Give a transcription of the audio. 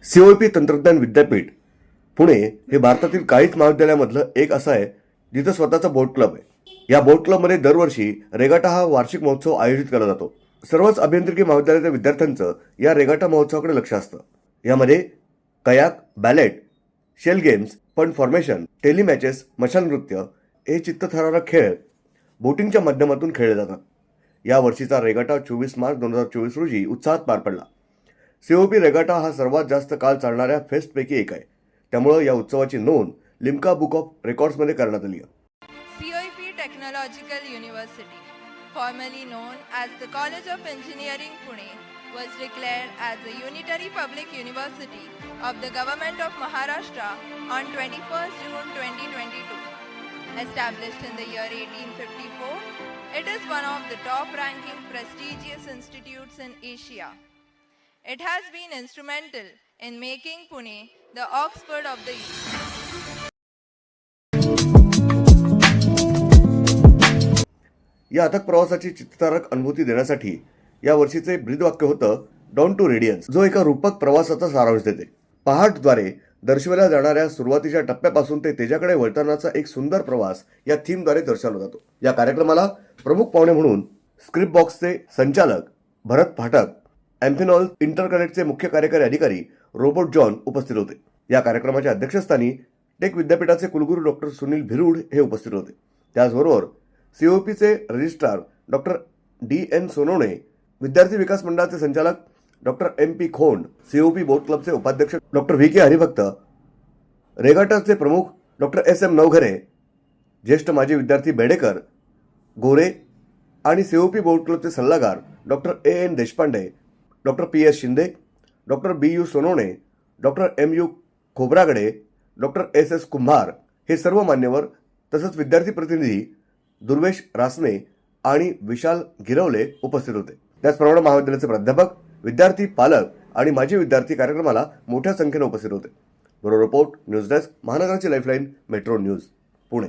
COP तंत्रज्ञान विद्यापीठ पुणे हे भारतातील काहीच महाविद्यालयामधलं एक असं आहे जिथं स्वतःचा बोट क्लब आहे। या बोट क्लबमध्ये दरवर्षी रेगाटा हा वार्षिक महोत्सव आयोजित केला जातो। सर्वच अभियांत्रिकी महाविद्यालयाच्या विद्यार्थ्यांचं या रेगाटा महोत्सवाकडे लक्ष असतं। यामध्ये कयाक, बॅलेट, शेल गेम्स, फंड फॉर्मेशन, टेली मॅचेस, मशाल नृत्य हे चित्तथरारक खेळ बोटिंगच्या माध्यमातून खेळले जातात। या वर्षीचा रेगाटा 24 मार्च 2024 रोजी उत्साहात पार पडला। सीओपी रेगाटा हा सर्वात जास्त काळ चालणाऱ्या फेस्टपैकी एक आहे। त्यामुळे या उत्सवाची नोंद लिम्का बुक ऑफ रेकॉर्ड्समध्ये करण्यात आली आहे। COEP Technological University, formerly known as the College of Engineering Pune, was declared as a unitary public university of the Government of Maharashtra on 21st June 2022. Established in the year 1854, it is one of the top-ranking prestigious institutes in Asia. It has been instrumental in making Pune the Oxford of the East. या अथक प्रवासाची चित्तथरारक अनुभूती देण्यासाठी या वर्षीचे ब्रीदवाक्य होतं down to Radiance, जो एका रूपक प्रवासाचा सारांश देते। पहाटद्वारे दर्शवल्या जाणाऱ्या सुरुवातीच्या टप्प्यापासून ते तेजाकडे वळतानाचा एक सुंदर प्रवास या थीमद्वारे दर्शवला जातो। या कार्यक्रमाला प्रमुख पाहुणे म्हणून स्क्रिप्ट बॉक्सचे संचालक भरत फाटक, एम्फिनॉल इंटरकनेक्टचे मुख्य कार्यकारी अधिकारी रोबोट जॉन उपस्थित होते। या कार्यक्रमाच्या अध्यक्षस्थानी टेक विद्यापीठाचे कुलगुरू डॉक्टर सुनील भिरूड हे उपस्थित होते। त्याचबरोबर सीओपीचे रजिस्ट्रार डॉक्टर DN सोनवणे, विद्यार्थी विकास मंडळाचे संचालक डॉक्टर MP खोंड, सीओपी बोट क्लबचे उपाध्यक्ष डॉक्टर VK हरिभक्त, रेगाटाचे प्रमुख डॉक्टर SM नवघरे, ज्येष्ठ माजी विद्यार्थी बेडेकर, गोरे आणि सीओपी बोट क्लबचे सल्लागार doctor AN Deshpande, doctor PS Shinde, doctor BU Sonawane, doctor MU Khobragade, doctor SS कुंभार हे सर्व मान्यवर तसंच विद्यार्थी प्रतिनिधी दुर्वेश रासने आणि विशाल गिरवले उपस्थित होते। त्याचप्रमाणे महाविद्यालयाचे प्राध्यापक, विद्यार्थी, पालक आणि माजी विद्यार्थी कार्यक्रमाला मोठ्या संख्येने उपस्थित होते। ब्युरो रिपोर्ट, न्यूज डेस्क, महानगराची लाईफलाईन, मेट्रो न्यूज, पुणे।